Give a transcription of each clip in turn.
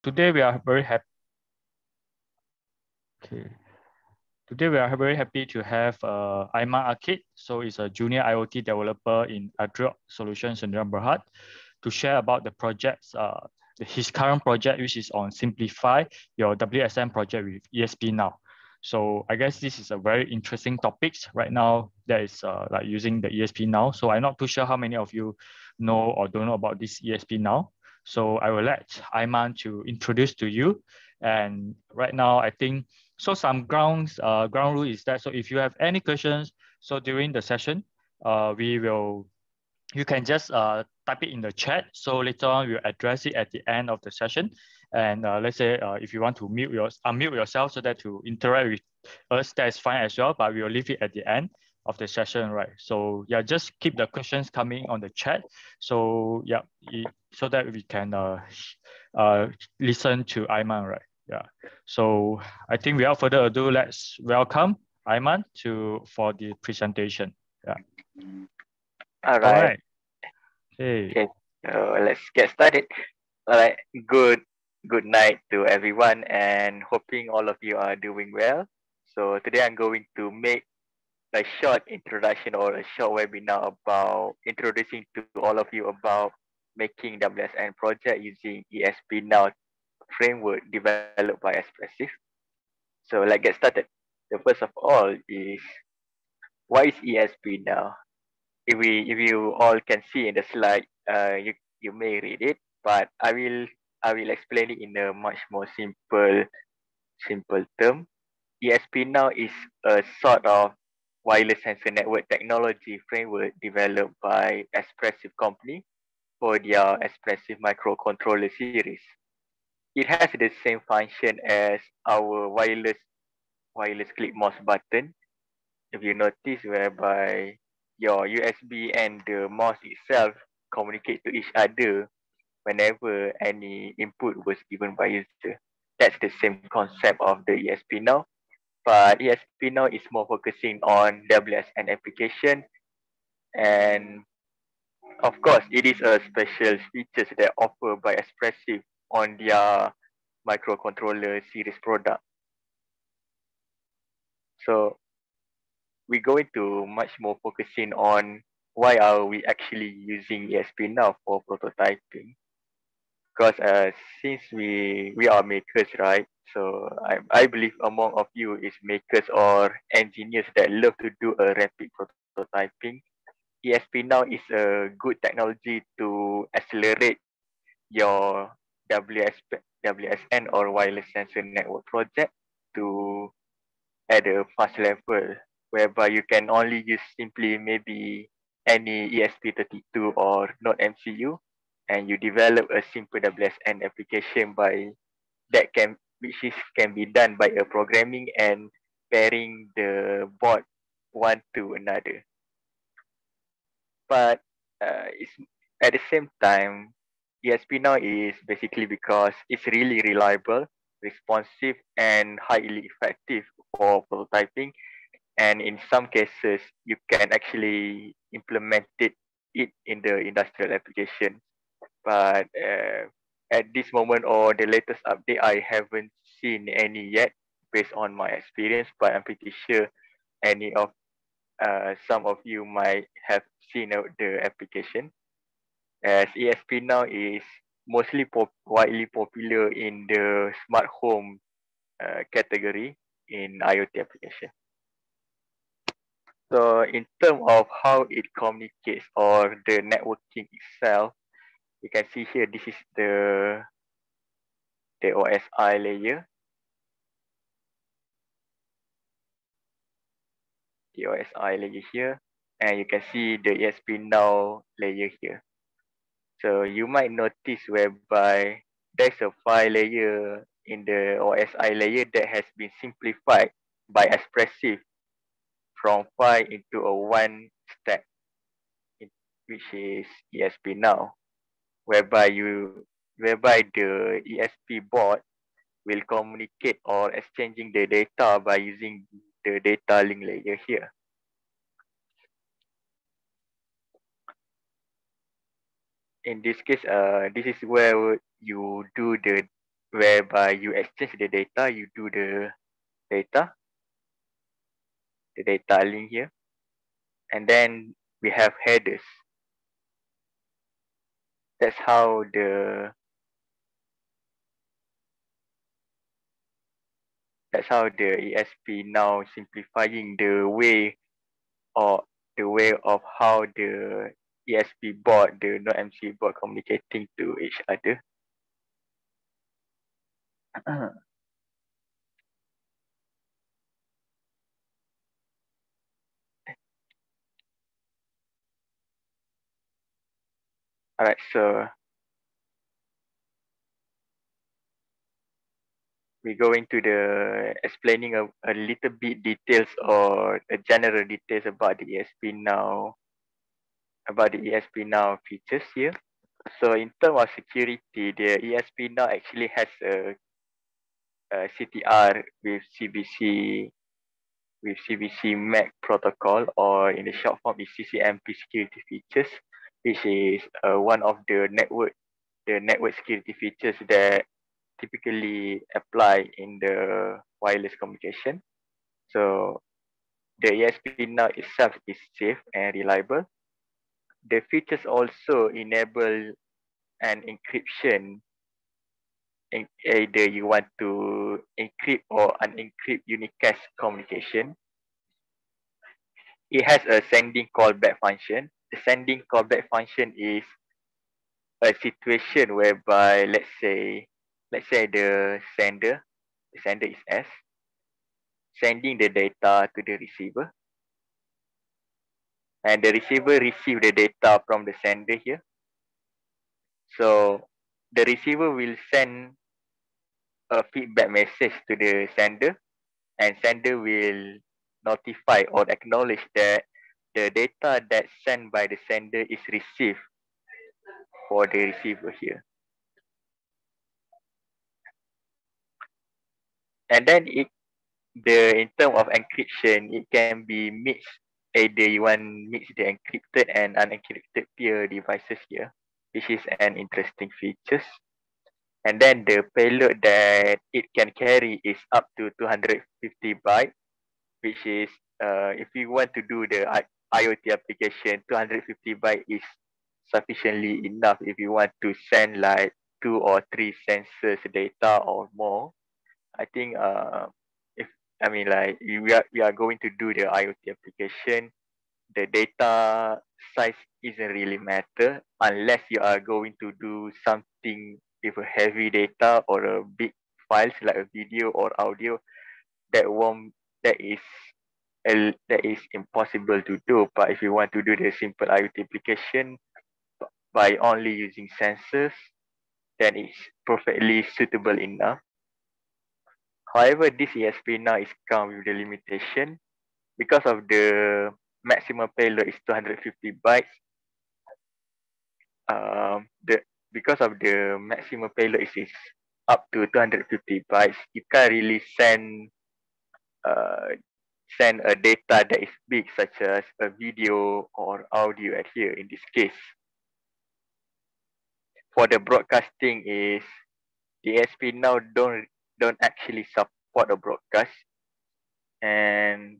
Today we are very happy. Okay. Today we are very happy to have Akid. So he's a junior IoT developer in ADROIT Solution Sdn Bhd to share about the projects, his current project, which is on Simplify your WSN project with ESP-NOW. So I guess this is a very interesting topics right now that is like using the ESP-NOW. So I'm not too sure how many of you know or don't know about this ESP-NOW. So I will let Aiman to introduce to you. And right now, I think, so some ground rule is that, so if you have any questions, so during the session, you can just type it in the chat. So later on, we'll address it at the end of the session. And let's say if you want to unmute yourself so that to interact with us, that is fine as well, but we'll leave it at the end of the session, right? So yeah, just keep the questions coming on the chat. So yeah, so that we can listen to Ayman, right? Yeah. So I think without further ado, let's welcome Ayman for the presentation. Yeah. All All right. right. Hey. Okay. Let's get started. All right. Good night to everyone, and hoping all of you are doing well. So today I'm going to make a short introduction or a short webinar about introducing to all of you about making WSN project using ESP-NOW framework developed by ESPRESSIF. So let's get started. The first of all is, what is ESP-NOW? If you all can see in the slide, you may read it, but I will explain it in a much more simple term. ESP-NOW is a sort of wireless sensor network technology framework developed by ESPRESSIF company for their ESPRESSIF microcontroller series. It has the same function as our wireless click mouse button, if you notice, whereby your USB and the mouse itself communicate to each other whenever any input was given by user. That's the same concept of the ESP-NOW, but ESP-NOW is more focusing on WSN application, and of course, it is a special features that offered by ESPRESSIF on their microcontroller series product. So we're going to much more focusing on why are we actually using ESP-NOW for prototyping. Because since we are makers, right? So I believe among of you is makers or engineers that love to do a rapid prototyping. ESP-NOW is a good technology to accelerate your WSN or wireless sensor network project to at a fast level, whereby you can only use simply maybe any ESP32 or not MCU, and you develop a simple WSN application by that can which is can be done by a programming and pairing the board one to another. But it's at the same time, ESP-NOW is basically because it's really reliable, responsive, and highly effective for prototyping. And in some cases, you can actually implement it in the industrial application. But at this moment or the latest update, I haven't seen any yet based on my experience, but I'm pretty sure any of some of you might have seen the application, as ESP-NOW is mostly widely popular in the smart home category in IoT application. So in terms of how it communicates or the networking itself, you can see here this is the OSI layer. The OSI layer here, and you can see the ESP-NOW layer here. So you might notice whereby there's a file layer in the OSI layer that has been simplified by ESPRESSIF from 5 into a 1 stack, which is ESP-NOW, whereby the ESP board will communicate or exchanging the data by using the data link layer here. In this case, this is where you do the whereby you exchange the data, you do the data link here, and then we have headers. That's how the ESP now simplifying the way of how the ESP board, the no-MC board communicating to each other. Alright, so we go into the explaining a little bit details or a general details about the ESP-NOW features here. So in terms of security, the ESP-NOW actually has a CTR with CBC MAC protocol, or in the short form is CCMP security features, which is one of the network security features that typically apply in the wireless communication. So the ESP-NOW itself is safe and reliable. The features also enable an encryption, either you want to encrypt or unencrypt unicast communication. It has a sending callback function. The sending callback function is a situation whereby, let's say the sender is S, sending the data to the receiver, and the receiver receive the data from the sender here. So the receiver will send a feedback message to the sender, and sender will notify or acknowledge that the data that's sent by the sender is received for the receiver here. And then in terms of encryption, it can be mixed. Either you want mix the encrypted and unencrypted peer devices here, which is an interesting features. And then the payload that it can carry is up to 250 bytes, which is if you want to do the IoT application, 250 bytes is sufficiently enough if you want to send like 2 or 3 sensors data or more. I think if we are going to do the IoT application, the data size isn't really matter unless you are going to do something with a heavy data or a big files like a video or audio. That is impossible to do. But if you want to do the simple IoT application by only using sensors, then it's perfectly suitable enough. However, this ESP-NOW is come with the limitation because of the maximum payload is 250 bytes. Because of the maximum payload is up to 250 bytes, you can't really send a data that is big, such as a video or audio at here in this case. For the broadcasting is the ESP-NOW don't actually support a broadcast, and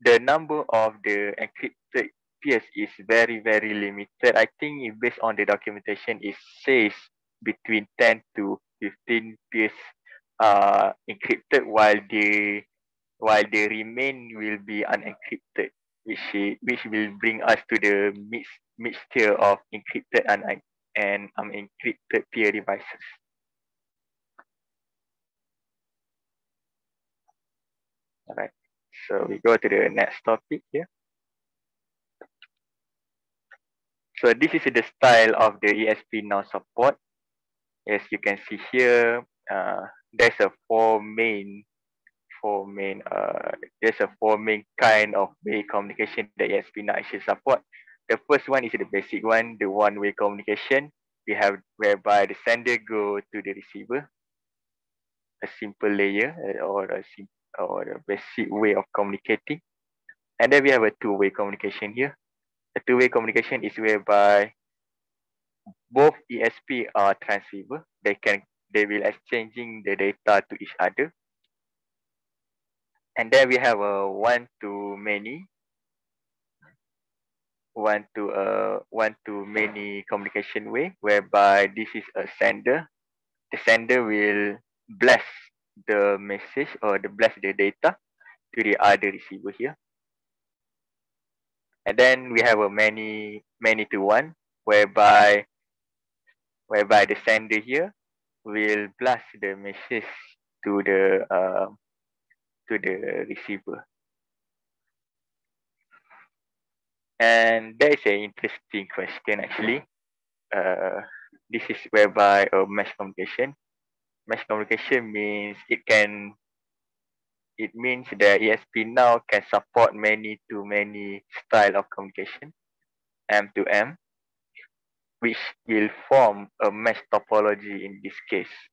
the number of the encrypted peers is very, very limited. I think based on the documentation, it says between 10 to 15 peers are encrypted, while the remain will be unencrypted, which will bring us to the mixture of encrypted and unencrypted peer devices. All right. So we go to the next topic here. So this is the style of the ESP-NOW support. As you can see here, there's a four main kind of way communication that ESP-NOW actually support. The first one is the basic one, the one-way communication. We have whereby the sender go to the receiver, a simple layer or a basic way of communicating. And then we have a two-way communication here. A two-way communication is whereby both ESP are transceiver. They can they will exchanging the data to each other. And then we have a one-to-many communication way, whereby this is a sender. The sender will blast the message or blast the data to the other receiver here. And then we have a many-to-one, whereby the sender here will blast the message to the receiver. And there is an interesting question actually. This is whereby a mesh communication. Mesh communication means it means that ESP-NOW can support many-to-many style of communication, M2M, which will form a mesh topology in this case.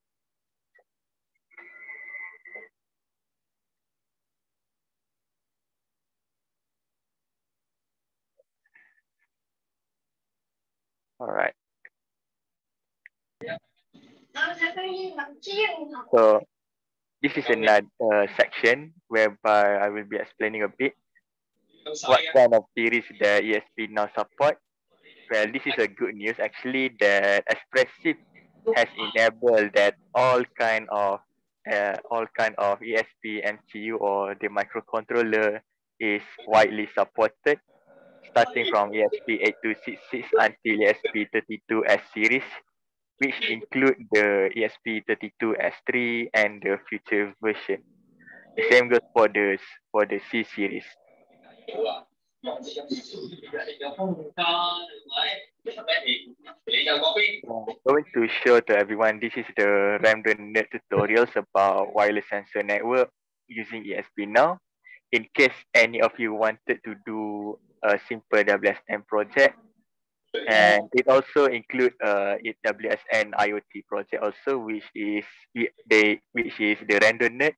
All right. So this is another section whereby I will be explaining a bit what kind of series the ESP-NOW support. Well, this is a good news actually that ESPRESSIF has enabled that all kind of ESP MCU or the microcontroller is widely supported, starting from ESP8266 until ESP32S series, which include the ESP32S3 and the future version. The same goes for the C series. I'm going to show to everyone, this is the random nerd tutorials about wireless sensor network using ESP-NOW. In case any of you wanted to do a simple WSN project, and it also include WSN IoT project also, which is the random nerd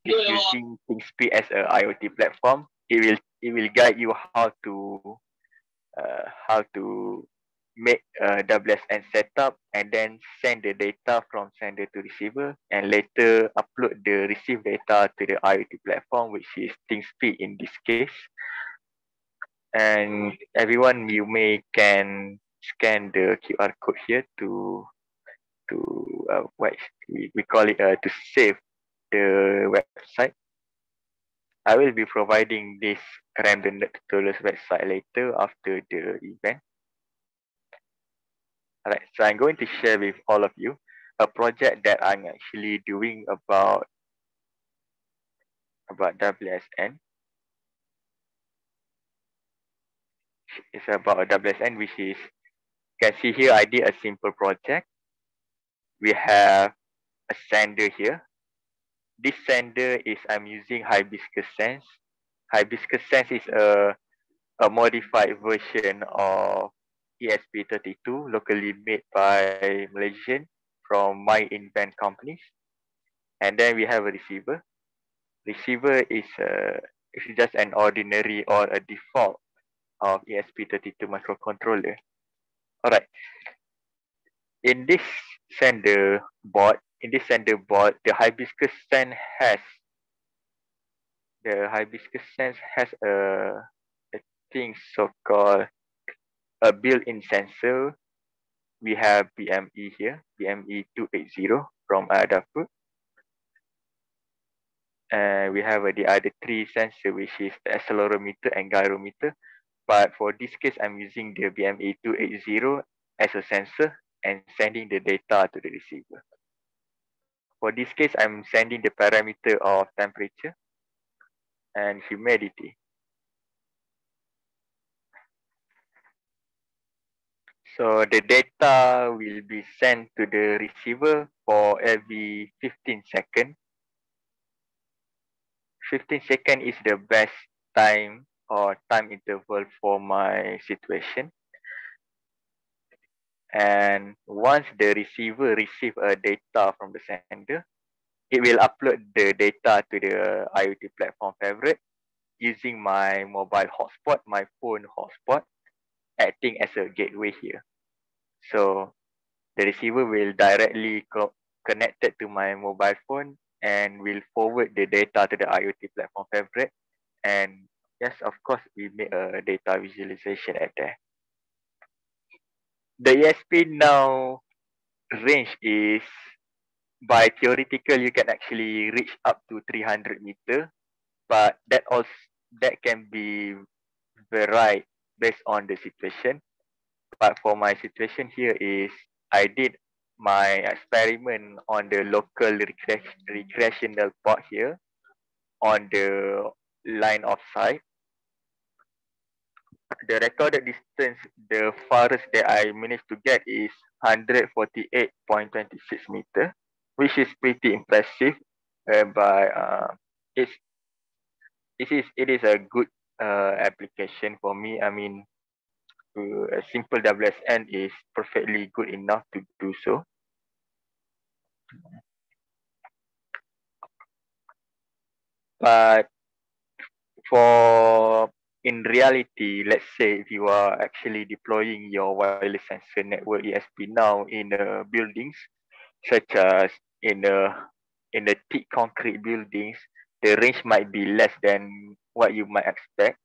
is using ThinkSpeed as a IoT platform. It will guide you how to make a WSN setup and then send the data from sender to receiver, and later upload the received data to the IoT platform, which is ThinkSpeed in this case. And everyone, you can scan the QR code here to we call it to save the website. I will be providing this random tutorials website later after the event. Alright, so I'm going to share with all of you a project that I'm actually doing about WSN. It's about a WSN, which is, you can see here, I did a simple project. We have a sender here. This sender is, I'm using Hibiscus Sense. Hibiscus Sense is a modified version of ESP32, locally made by Malaysian from My Invent companies. And then we have a receiver. Receiver is just an ordinary or a default of ESP32 microcontroller. All right. In this sender board, the Hibiscus Sense has a thing so-called a built-in sensor. We have BME here, BME 280 from ADROIT. And we have the other three sensor, which is the accelerometer and gyrometer. But for this case, I'm using the BME 280 as a sensor and sending the data to the receiver. For this case, I'm sending the parameter of temperature and humidity. So the data will be sent to the receiver for every 15 seconds. 15 seconds is the best time or time interval for my situation. And once the receiver receives data from the sender, it will upload the data to the IoT platform favorite using my mobile hotspot, my phone hotspot, acting as a gateway here. So the receiver will directly connected to my mobile phone and will forward the data to the IoT platform fabric. And yes, of course, we make a data visualization at there. The ESP-NOW range is, by theoretical, you can actually reach up to 300 meter, but that can be varied based on the situation. But for my situation here is, I did my experiment on the local recreational park here on the line of sight. The recorded distance, the farthest that I managed to get is 148.26 meter, which is pretty impressive. But it is a good application for me. I mean, a simple WSN is perfectly good enough to do so. But for in reality, let's say if you are actually deploying your wireless sensor network ESP-NOW in buildings, such as in the thick concrete buildings, the range might be less than what you might expect.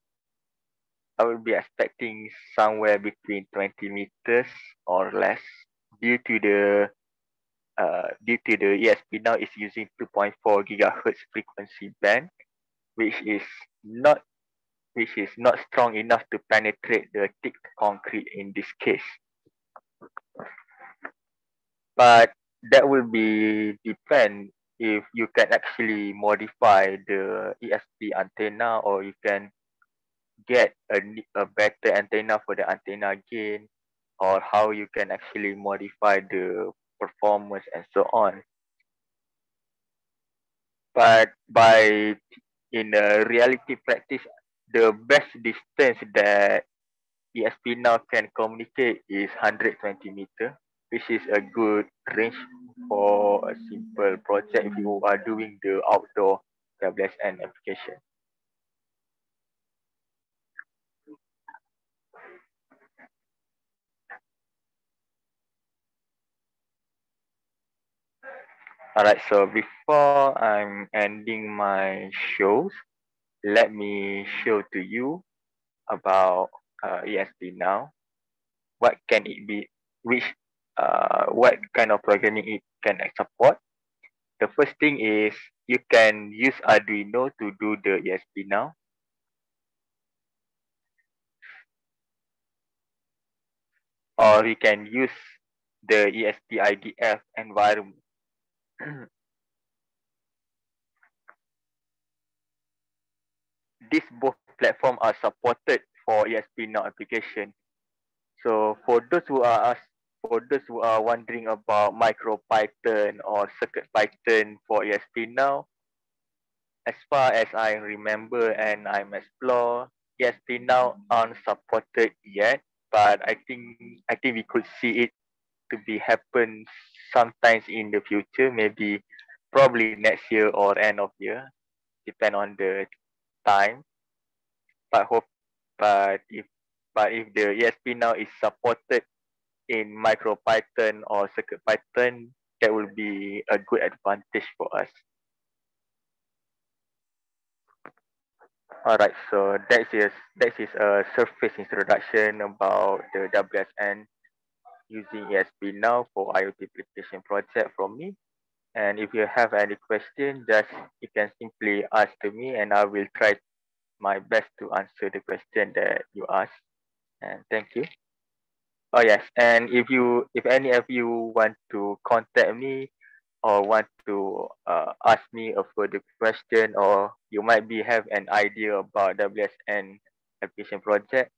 I would be expecting somewhere between 20 meters or less, due to the ESP-NOW is using 2.4 gigahertz frequency band, which is not strong enough to penetrate the thick concrete in this case. But that will be depend if you can actually modify the ESP antenna, or you can get a better antenna for the antenna gain, or how you can actually modify the performance and so on. But in a reality practice, the best distance that ESP-NOW can communicate is 120 meter, which is a good range for a simple project if you are doing the outdoor WSN application. Alright, so before I'm ending my shows, let me show to you about ESP-NOW. What can it be? What kind of programming it can support? The first thing is, you can use Arduino to do the ESP-NOW. Or you can use the ESP IDF environment. These both platforms are supported for ESP-NOW application. So for those who are wondering about MicroPython or CircuitPython for ESP-NOW, as far as I remember and I'm explore, ESP-NOW aren't supported yet, but I think we could see it to be happen sometimes in the future, maybe probably next year or end of year, depend on the time. But if the ESP-NOW is supported in MicroPython or CircuitPython, that will be a good advantage for us. Alright, so that is a surface introduction about the WSN using ESP-NOW for IoT application project from me. And if you have any question, just you can simply ask to me, and I will try my best to answer the question that you ask. And thank you. Oh yes, and if any of you want to contact me or want to ask me a further question, or you might have an idea about WSN application project,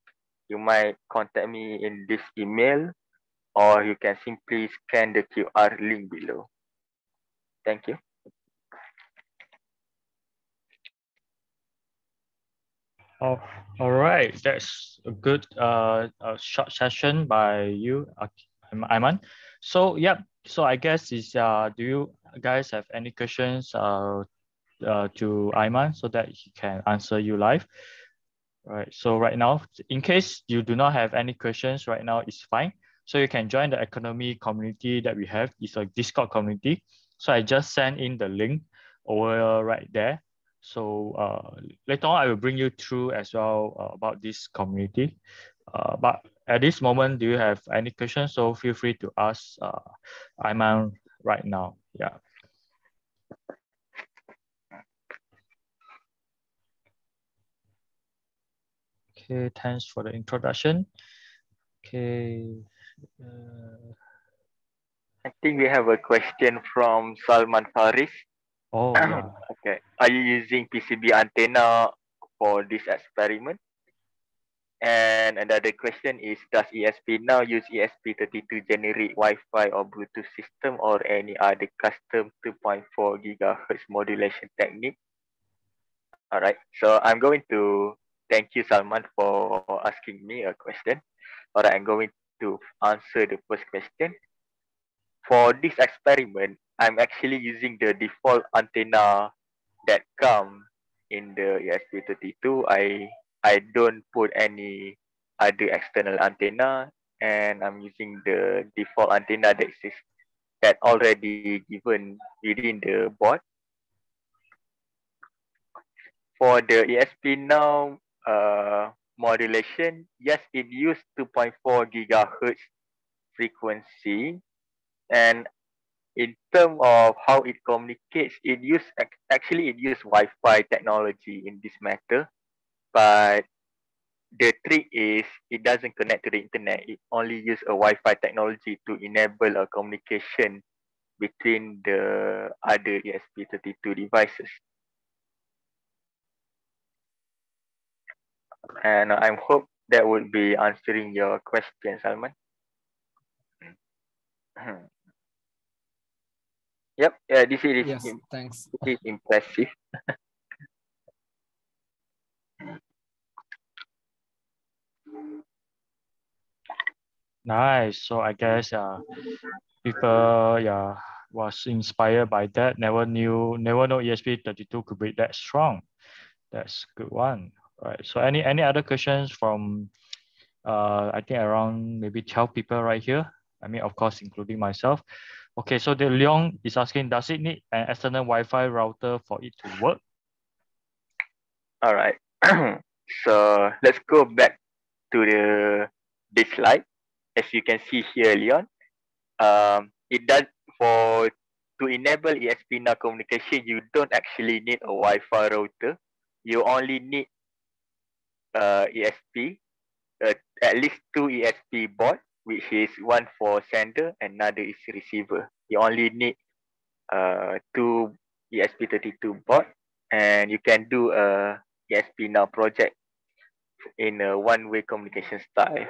you might contact me in this email, or you can simply scan the QR link below. Thank you. Oh, all right. That's a good short session by you, Aiman. So yeah. So I guess do you guys have any questions to Aiman so that he can answer you live? All right. So right now, in case you do not have any questions right now, it's fine. So you can join the economy community that we have. It's a Discord community. So I just sent in the link over right there. So later on, I will bring you through as well about this community. But at this moment, do you have any questions? So feel free to ask Aiman right now. Yeah. Okay, thanks for the introduction. Okay. I think we have a question from Salman Faris. Oh, yeah. Okay. Are you using PCB antenna for this experiment? And another question is, does ESP now use ESP32 generic Wi-Fi or Bluetooth system or any other custom 2.4 gigahertz modulation technique? All right. So I'm going to thank you, Salman, for asking me a question. All right. I'm going to answer the first question. For this experiment, I'm actually using the default antenna that come in the ESP32. I don't put any other external antenna, and I'm using the default antenna that already given within the board. For the ESP-NOW modulation, yes, it used 2.4 gigahertz frequency, and in terms of how it communicates, it use Wi-Fi technology in this matter, but the trick is it doesn't connect to the internet. It only use a Wi-Fi technology to enable a communication between the other ESP32 devices. And I hope that would be answering your question, Salman. Yep, this is Yes, thanks. This is impressive. Nice. So I guess people was inspired by that. Never know ESP32 could be that strong. That's a good one. Right. So any other questions from I think around maybe 12 people right here. I mean, of course, including myself. Okay, so the Leong is asking, does it need an external Wi-Fi router for it to work? All right. So let's go back to this slide. As you can see here, Leon, it does to enable ESP-NOW communication. You don't actually need a Wi-Fi router. You only need ESP, at least two ESP board, which is one for sender and another is receiver. You only need two ESP32 board, and you can do a ESP-NOW project in a one-way communication style.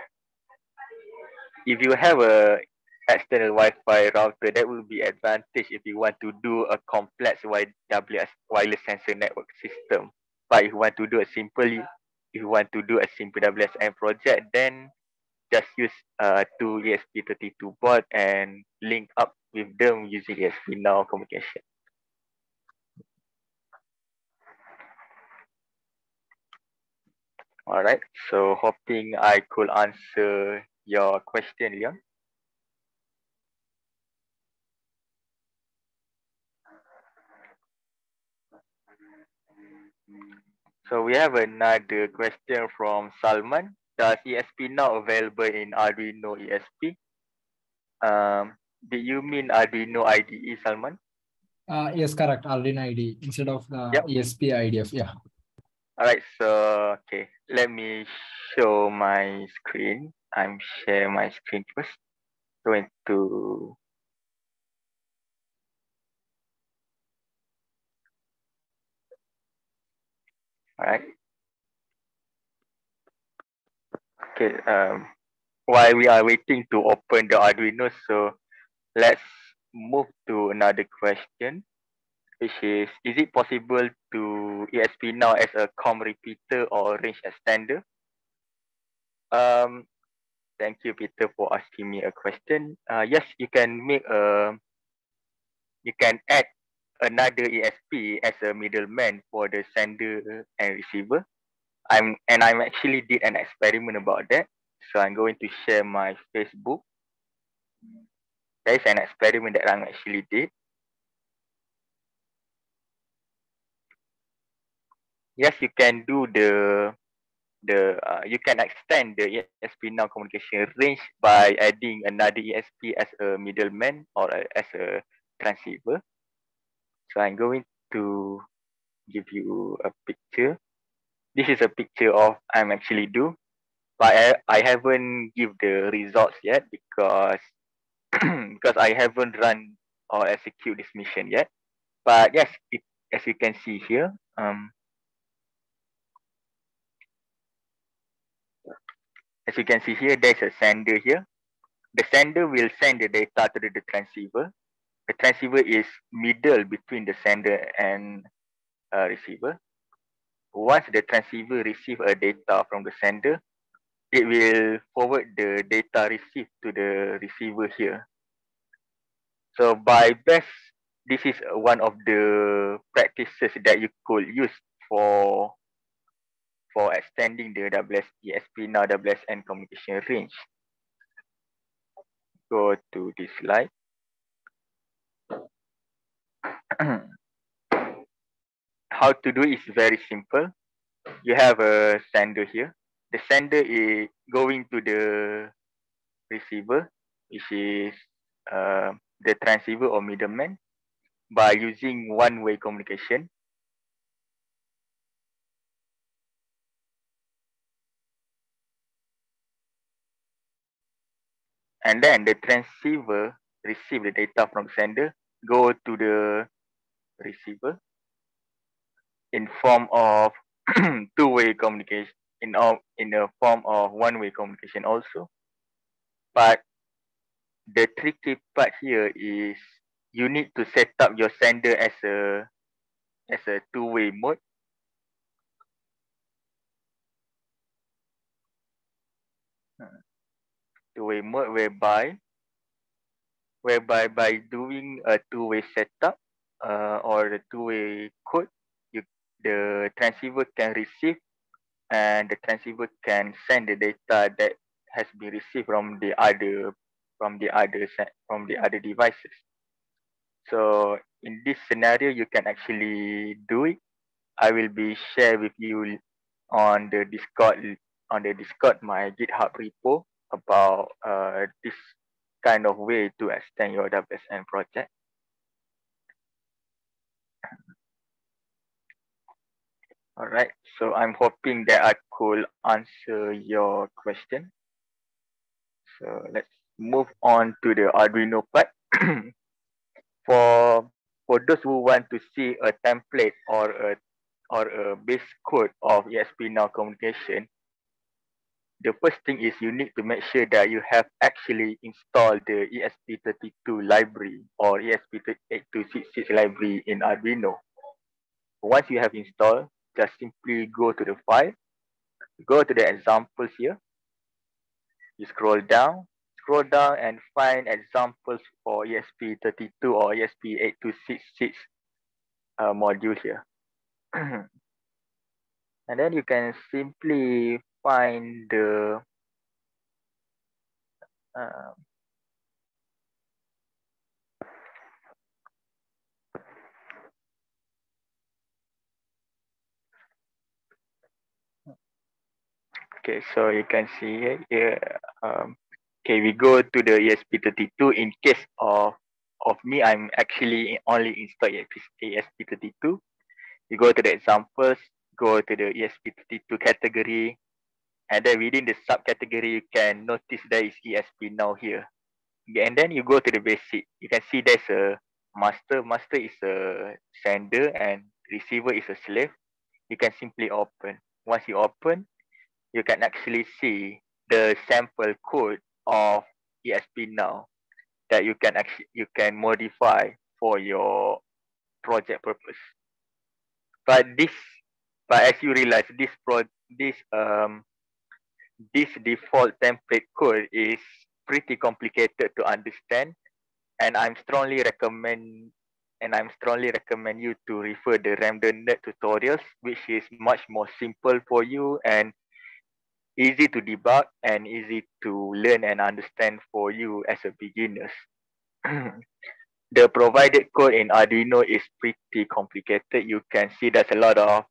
If you have a external Wi-Fi router, that will be advantage if you want to do a complex wireless sensor network system. But if you want to do a simple WSN project, then just use two ESP32 board and link up with them using ESP-NOW communication. All right, so hoping I could answer your question, Leon. So we have another question from Salman. Does ESP-NOW available in Arduino ESP? Did you mean Arduino IDE, Salman? Yes, correct. Arduino IDE instead of the ESP IDF. Yeah. All right. So okay, let me show my screen. I'm share my screen first. Going to all right. Okay. While we are waiting to open the Arduino, so let's move to another question, which is it possible to ESP-NOW as a COM repeater or range extender? Thank you, Peter, for asking me a question. Yes, you can add another ESP as a middleman for the sender and receiver. I'm actually did an experiment about that. So I'm going to share my Facebook. There is an experiment that I actually did. Yes, you can do you can extend the ESP-NOW communication range by adding another ESP as a middleman or as a transceiver. So I'm going to give you a picture. This is a picture of I'm actually do, but I haven't give the results yet because because I haven't run or execute this mission yet. But yes, as you can see here, as you can see here, there's a sender here. The sender will send the data to the transceiver. The transceiver is middle between the sender and receiver. Once the transceiver receive a data from the sender, it will forward the data received to the receiver here. So by best, this is one of the practices that you could use for extending the ESP-NOW WSN communication range. Go to this slide. How to do it is very simple. You have a sender here. The sender is going to the receiver, which is the transceiver or middleman, by using one-way communication. And then the transceiver receive the data from sender, go to the receiver in form of two-way communication, in the form of one-way communication also. But the tricky part here is you need to set up your sender as a two-way mode. Two-way mode whereby by doing a two-way setup or the two-way code, the transceiver can receive and the transceiver can send the data that has been received from the other devices. So in this scenario, you can actually do it. I will be share with you on the Discord my GitHub repo about this kind of way to extend your WSN project. All right, so I'm hoping that I could answer your question. So let's move on to the Arduino part. For those who want to see a template or a base code of ESP-NOW communication, the first thing is you need to make sure that you have actually installed the ESP32 library or ESP8266 library in Arduino. Once you have installed, just simply go to the file, go to the examples here. You scroll down and find examples for ESP32 or ESP8266 module here. And then you can simply find the okay, so you can see here. Okay, we go to the ESP32. In case of me, I'm actually only install ESP32. You go to the examples, go to the ESP32 category, and then within the subcategory, you can notice there is ESP-NOW here. Okay, and then you go to the basic. You can see there's a master. Master is a sender and receiver is a slave. You can simply open. Once you open, you can actually see the sample code of ESP-NOW that you can modify for your project purpose. But as you realize, this default template code is pretty complicated to understand, and I'm strongly recommend you to refer the random net tutorials, which is much more simple for you and easy to debug and easy to learn and understand for you as a beginners. The provided code in Arduino is pretty complicated. You can see there's a lot of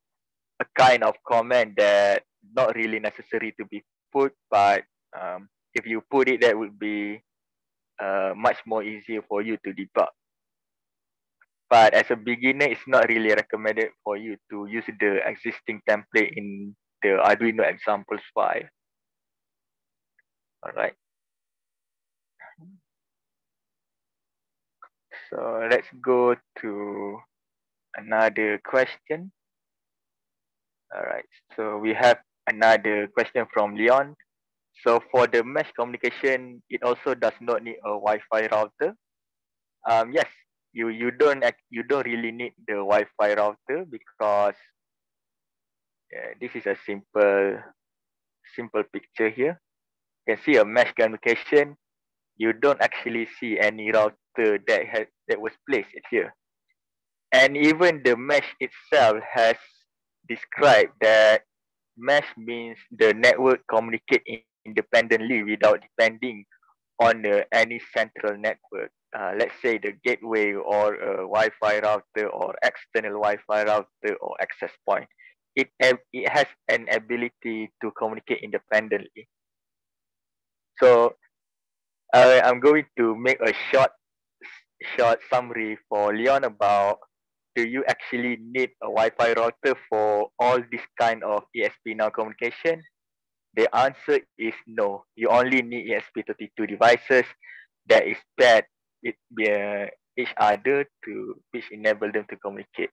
a kind of command that not really necessary to be put, but if you put it, that would be much more easier for you to debug. But as a beginner, it's not really recommended for you to use the existing template in the Arduino examples file. All right. So let's go to another question. All right. So we have another question from Leon. So for the mesh communication, it also does not need a Wi-Fi router. Yes, you don't really need the Wi-Fi router because this is a simple picture here. You can see a mesh communication. You don't actually see any router that was placed here. And even the mesh itself has described that mesh means the network communicate independently without depending on any central network. Let's say the gateway or a Wi-Fi router or external Wi-Fi router or access point. It has an ability to communicate independently. So I'm going to make a short summary for Leon about, do you actually need a Wi-Fi router for all this kind of ESP-NOW communication? The answer is no. You only need ESP32 devices that is paired with each other to which enable them to communicate.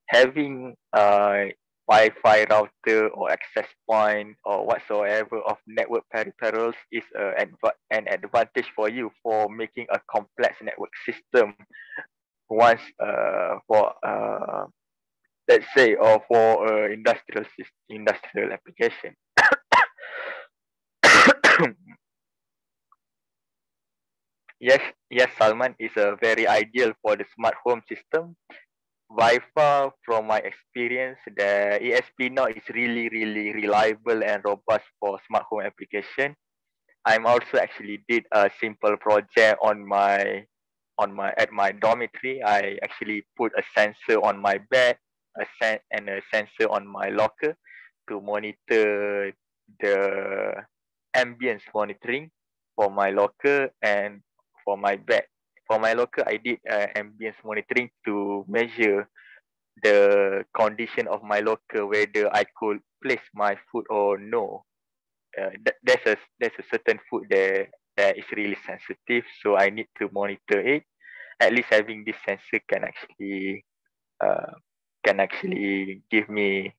Having a Wi-Fi router or access point or whatsoever of network peripherals is an advantage for you for making a complex network system once for let's say, or for industrial application. Yes, Salman is a very ideal for the smart home system. By far, from my experience, the ESP-NOW is really reliable and robust for smart home application. I'm also actually did a simple project at my dormitory. I actually put a sensor on my bed, and a sensor on my locker to monitor the ambience monitoring for my locker and for my bed. For my locker, I did ambience monitoring to measure the condition of my locker, whether I could place my foot or no. There's a certain food there that is really sensitive, so I need to monitor it. At least having this sensor can actually give me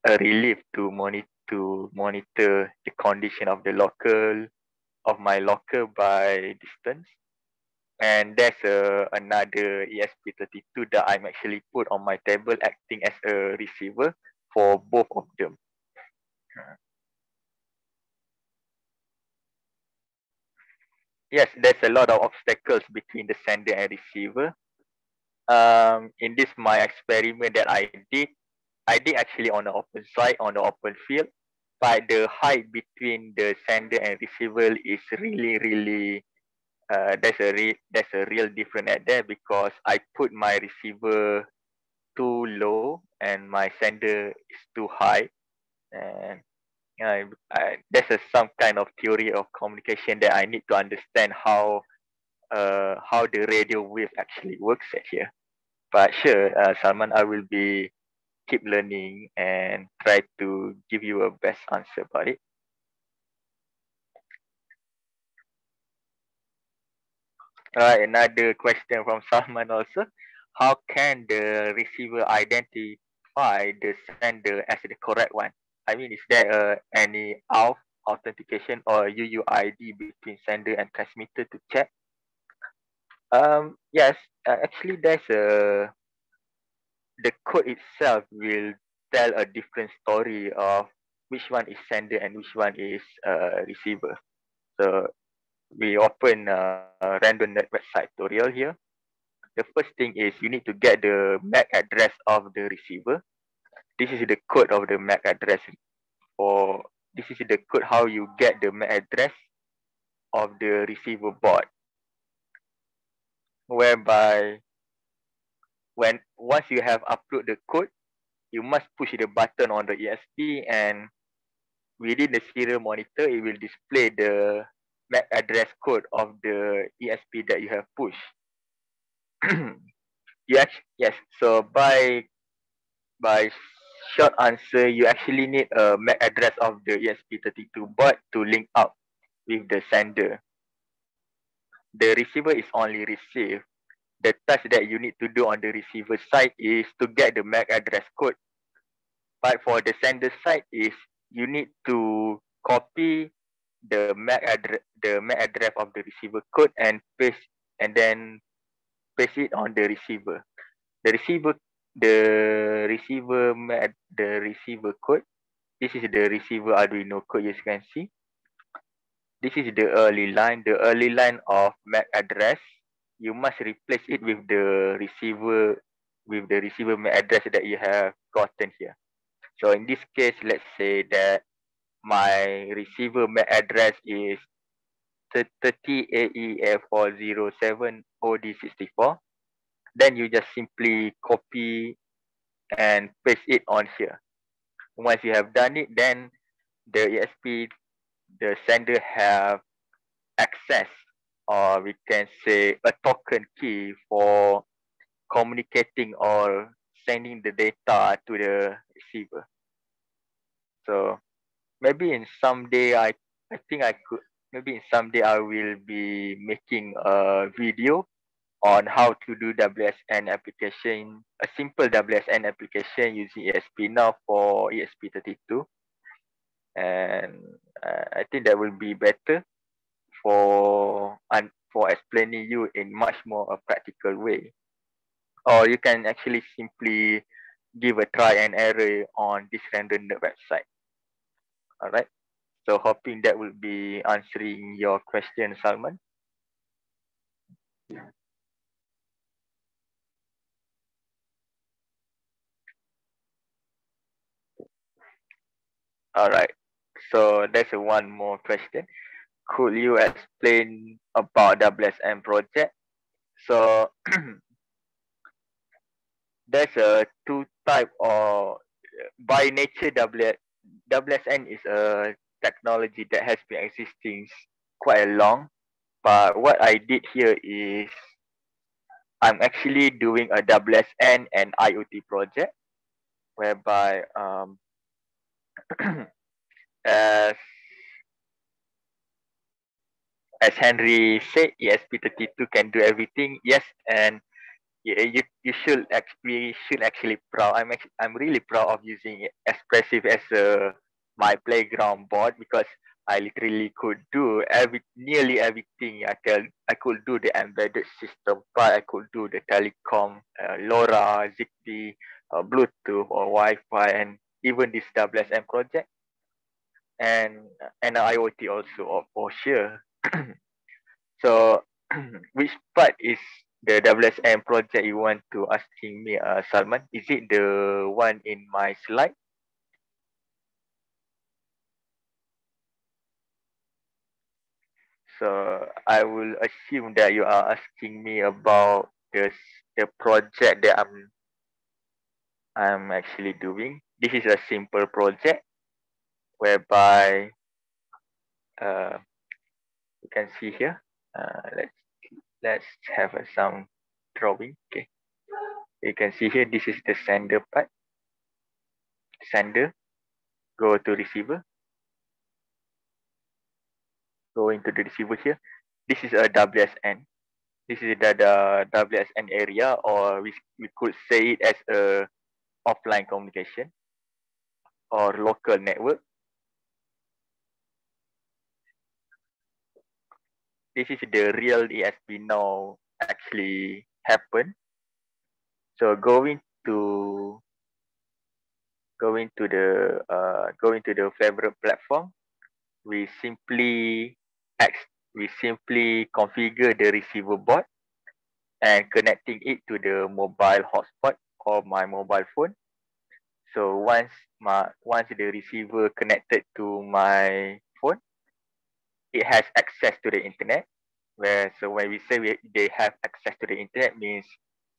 a relief to monitor the condition of my locker by distance. And there's another ESP32 that I'm actually put on my table, acting as a receiver for both of them. Yes, there's a lot of obstacles between the sender and receiver. In this my experiment that I did actually on the open site, on the open field, but the height between the sender and receiver is really there's a real difference at there, because I put my receiver too low and my sender is too high, and there's some kind of theory of communication that I need to understand how the radio wave actually works at here. But sure, Salman, I will be keep learning and try to give you a best answer about it. All right, another question from Salman also. How can the receiver identify the sender as the correct one? I mean, is there any authentication or UUID between sender and transmitter to check? Yes, actually there's the code itself will tell a different story of which one is sender and which one is receiver. So we open a random net website tutorial here. The first thing is you need to get the MAC address of the receiver. This is the code of the MAC address for this is the code how you get the MAC address of the receiver board, whereby once you have upload the code, you must push the button on the ESP, and within the serial monitor, it will display the MAC address code of the ESP that you have pushed. Yes. So by short answer, you actually need a MAC address of the ESP32 board to link up with the sender. The receiver is only received. The task that you need to do on the receiver side is to get the MAC address code. But for the sender side is you need to copy the MAC address of the receiver code and then paste it on the receiver. The receiver code. This is the receiver Arduino code, you can see. This is the early line. The early line of MAC address, you must replace it with the receiver MAC address that you have gotten here. So in this case, let's say that my receiver MAC address is 30AEF407OD64. Then you just simply copy and paste it on here. Once you have done it, then the sender have access, or we can say a token key for communicating or sending the data to the receiver. So maybe in someday I will be making a video on how to do WSN application, a simple WSN application using ESP-NOW for ESP32. And I think that will be better for explaining you in much more a practical way. Or you can actually simply give a try and error on this random website. All right. So hoping that will be answering your question, Salman. All right. So there's one more question. Could you explain about WSN project? So there's a two type of, by nature, WSN is a technology that has been existing quite a long. But what I did here is I'm actually doing a WSN and IoT project, whereby as Henry said, ESP32 can do everything. Yes, and you should actually proud. I'm really proud of using ESPRESSIF as my playground board, because I literally could do nearly everything. I could do the embedded system part. I could do the telecom, LoRa, Zigbee, Bluetooth, or Wi-Fi, and even this WSN project, and IoT also, for sure. So, which part is the WSN project you want to asking me, Salman? Is it the one in my slide? So I will assume that you are asking me about the project that I'm actually doing. This is a simple project whereby you can see here. Let's have some drawing. Okay, you can see here. This is the sender part. Sender, go to receiver. Go into the receiver here. This is a WSN. This is the WSN area, or we could say it as a offline communication or local network. This is the real ESP-NOW actually happen. So going to the favorite platform, we simply configure the receiver board and connecting it to the mobile hotspot or my mobile phone. So once the receiver connected to my phone, it has access to the internet. So when we say they have access to the internet, means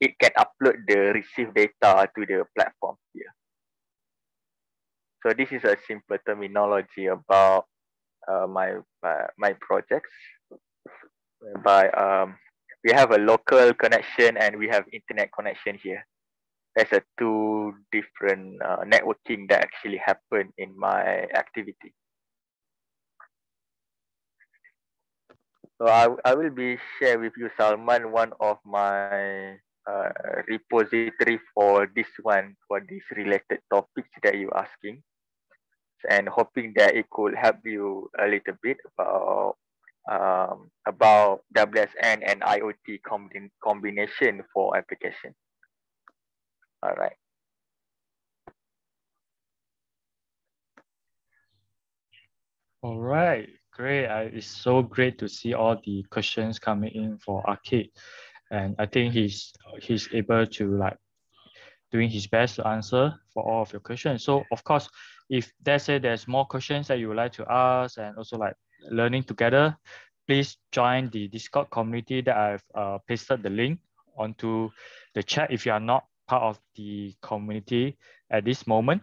it can upload the received data to the platform here. So this is a simple terminology about my projects, whereby we have a local connection and we have internet connection here. There's a two different networking that actually happen in my activity. So I will be share with you, Salman, one of my repository for this related topics that you're asking, and hoping that it could help you a little bit about WSN and IoT combination for application. All right. All right, great. It's so great to see all the questions coming in for Akid, and I think he's able to like doing his best to answer for all of your questions. So of course, if there's more questions that you would like to ask and also like learning together, please join the Discord community that I've pasted the link onto the chat if you are not part of the community at this moment.